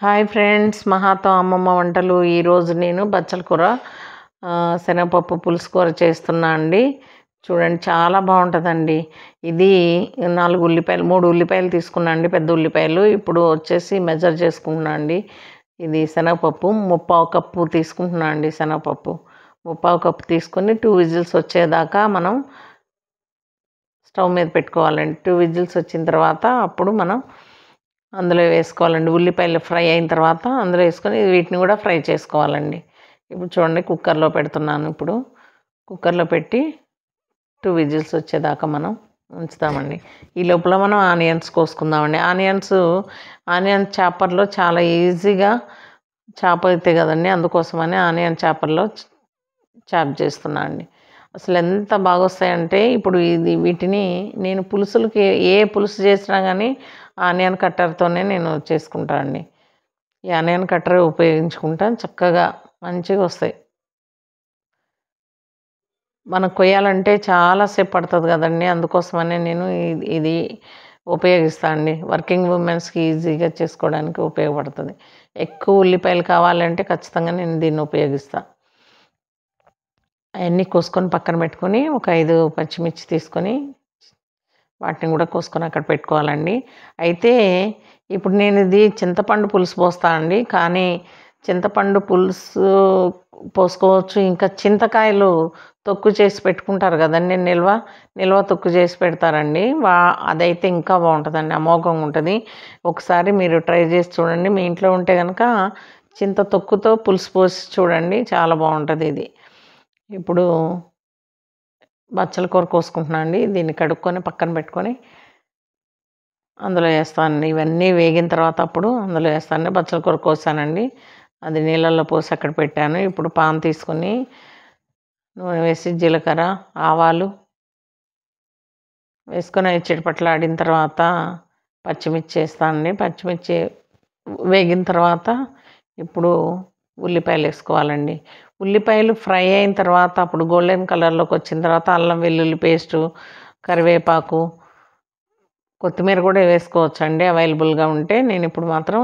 Hi friends, మహాతో అమ్మమ్మ వంటలు. ఈరోజు నేను బచ్చల కూర శనగపప్పు పులుసు కూర చేస్తున్నా అండి. చూడండి, చాలా బాగుంటుందండి. ఇది 4 ఉల్లిపాయలు 3 ఉల్లిపాయలు తీసుకున్నా అండి, పెద్ద ఉల్లిపాయలు. ఇప్పుడు వచ్చేసి మెజర్ చేసుకుంటున్నా అండి. ఇది శనగపప్పు 3/4 కప్పు తీసుకుంటున్నా అండి. శనగపప్పు 3/4 కప్పు తీసుకొని 2 విజిల్స్ వచ్చేదాకా మనం స్టవ్ మీద పెట్టుకోవాలండి. 2 విజిల్స్ వచ్చిన తర్వాత అప్పుడు మనం అందులో వేసుకోవాలండి. ఉల్లిపాయలు ఫ్రై అయిన తర్వాత అందులో వేసుకొని వీటిని కూడా ఫ్రై చేసుకోవాలండి. ఇప్పుడు చూడండి, కుక్కర్లో పెడుతున్నాను. ఇప్పుడు కుక్కర్లో పెట్టి 2 విజిల్స్ వచ్చేదాకా మనం ఉంచుతామండి. ఈ లోపల మనం ఆనియన్స్ కోసుకుందామండి. ఆనియన్స్ చాపర్లో చాలా ఈజీగా చాప్ అవుతాయి కదండి, అందుకోసమని ఆనియన్ చాపర్లో చాప్ చేస్తున్నా అండి. అసలు ఎంత బాగా వస్తాయంటే, ఇప్పుడు వీటిని నేను పులుసులకి ఏ పులుసు చేసినా కానీ ఆనియన్ కట్టర్తోనే నేను చేసుకుంటాను అండి. ఈ ఆనియన్ కట్టర్ ఉపయోగించుకుంటాను, చక్కగా మంచిగా వస్తాయి. మనకు కొయ్యాలంటే చాలాసేపు పడుతుంది కదండి, అందుకోసమనే నేను ఇది ఉపయోగిస్తాను అండి. వర్కింగ్ ఉమెన్స్కి ఈజీగా చేసుకోవడానికి ఉపయోగపడుతుంది. ఎక్కువ ఉల్లిపాయలు కావాలంటే ఖచ్చితంగా నేను దీన్ని ఉపయోగిస్తాను. అవన్నీ కోసుకొని పక్కన పెట్టుకొని ఒక 5 పచ్చిమిర్చి తీసుకొని వాటిని కూడా కోసుకొని అక్కడ పెట్టుకోవాలండి. అయితే ఇప్పుడు నేను ఇది చింతపండు పులుసు పోస్తా అండి, కానీ చింతపండు పులుసు పోసుకోవచ్చు. ఇంకా చింతకాయలు తొక్కు చేసి పెట్టుకుంటారు కదండి, నిల్వ తొక్కు చేసి పెడతారండి. అదైతే ఇంకా బాగుంటుందండి, అమోఘంగా ఉంటుంది. ఒకసారి మీరు ట్రై చేసి చూడండి. మీ ఇంట్లో ఉంటే కనుక చింత తొక్కుతో పులుసు పోసి చూడండి, చాలా బాగుంటుంది ఇది. ఇప్పుడు బచ్చల కూర కోసుకుంటున్నాను అండి. దీన్ని కడుక్కొని పక్కన పెట్టుకొని అందులో వేస్తానండి. ఇవన్నీ వేగిన తర్వాత అప్పుడు అందులో వేస్తానండి. బచ్చల కూర కోసానండి, అది నీళ్ళల్లో పోసి అక్కడ పెట్టాను. ఇప్పుడు పాన్ తీసుకొని నూనె వేసి జీలకర్ర ఆవాలు వేసుకొని చిటపట్లాడిన తర్వాత పచ్చిమిర్చి వేస్తానండి. పచ్చిమిర్చి వేగిన తర్వాత ఇప్పుడు ఉల్లిపాయలు వేసుకోవాలండి. ఉల్లిపాయలు ఫ్రై అయిన తర్వాత అప్పుడు గోల్డెన్ కలర్లోకి వచ్చిన తర్వాత అల్లం వెల్లుల్లి పేస్టు, కరివేపాకు, కొత్తిమీర కూడా వేసుకోవచ్చండి అవైలబుల్గా ఉంటే. నేను ఇప్పుడు మాత్రం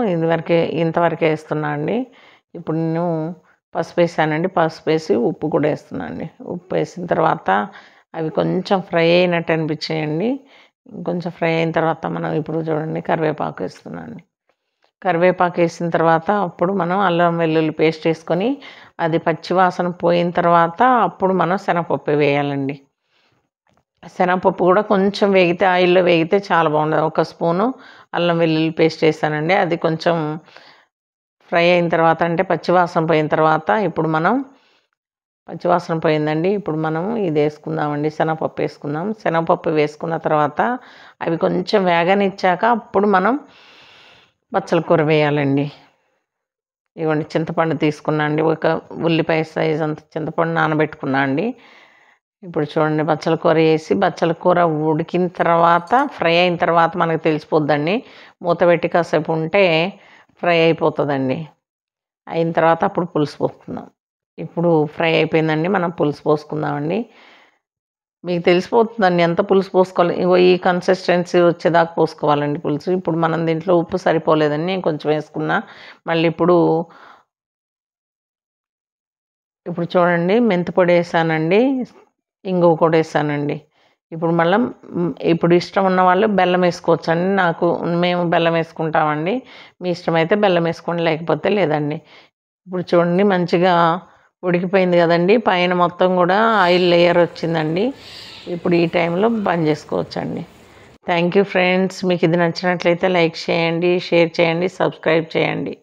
ఇంతవరకే వేస్తున్నా అండి. ఇప్పుడు నేను పసుపు వేసానండి. పసుపు వేసి ఉప్పు కూడా వేస్తున్నాను అండి. ఉప్పు వేసిన తర్వాత అవి కొంచెం ఫ్రై అయినట్టు అనిపించాయండి. కొంచెం ఫ్రై అయిన తర్వాత మనం ఇప్పుడు చూడండి కరివేపాకు వేస్తున్నాను. కరివేపాకు వేసిన తర్వాత అప్పుడు మనం అల్లం వెల్లుల్లి పేస్ట్ వేసుకొని అది పచ్చివాసన పోయిన తర్వాత అప్పుడు మనం శనగపప్పు వేయాలండి. శనగపప్పు కూడా కొంచెం వేగితే, ఆయిల్లో వేగితే చాలా బాగుంటుంది. 1 స్పూను అల్లం వెల్లుల్లి పేస్ట్ వేసానండి. అది కొంచెం ఫ్రై అయిన తర్వాత, అంటే పచ్చివాసన పోయిన తర్వాత ఇప్పుడు మనం పచ్చివాసన పోయిందండి. ఇప్పుడు మనం ఇది వేసుకుందామండి, శనగపప్పు వేసుకుందాం. శనగపప్పు వేసుకున్న తర్వాత అవి కొంచెం వేగనిచ్చాక అప్పుడు మనం బచ్చల కూర వేయాలండి. ఇవ్వండి, చింతపండు తీసుకున్నా అండి, ఒక ఉల్లిపాయ సైజ్ అంత చింతపండు నానబెట్టుకున్నా అండి. ఇప్పుడు చూడండి, బచ్చల కూర వేసి బచ్చల కూర ఉడికిన తర్వాత ఫ్రై అయిన తర్వాత మనకు తెలిసిపోద్దండి. మూత పెట్టి కాసేపు ఉంటే ఫ్రై అయిపోతుందండి. అయిన తర్వాత అప్పుడు పులుసు పోసుకుందాం. ఇప్పుడు ఫ్రై అయిపోయిందండి, మనం పులుసు పోసుకుందామండి. మీకు తెలిసిపోతుందండి ఎంత పులుసు పోసుకోవాలి. ఈ కన్సిస్టెన్సీ వచ్చేదాకా పోసుకోవాలండి పులుసు. ఇప్పుడు మనం దీంట్లో ఉప్పు సరిపోలేదండి, నేను కొంచెం వేసుకున్నా. మళ్ళీ ఇప్పుడు చూడండి, మెంతిపొడి వేసానండి, ఇంగువ కూడా వేసానండి. ఇప్పుడు మళ్ళీ ఇప్పుడు ఇష్టం ఉన్న వాళ్ళు బెల్లం వేసుకోవచ్చండి. మేము బెల్లం వేసుకుంటామండి. మీ ఇష్టమైతే బెల్లం వేసుకోండి, లేకపోతే లేదండి. ఇప్పుడు చూడండి, మంచిగా ఉడికిపోయింది కదండి. పైన మొత్తం కూడా ఆయిల్ లేయర్ వచ్చిందండి. ఇప్పుడు ఈ టైంలో బంద్ చేసుకోవచ్చండి. Thank you friends. మీకు ఇది నచ్చినట్లయితే లైక్ చేయండి, షేర్ చేయండి, సబ్స్క్రైబ్ చేయండి.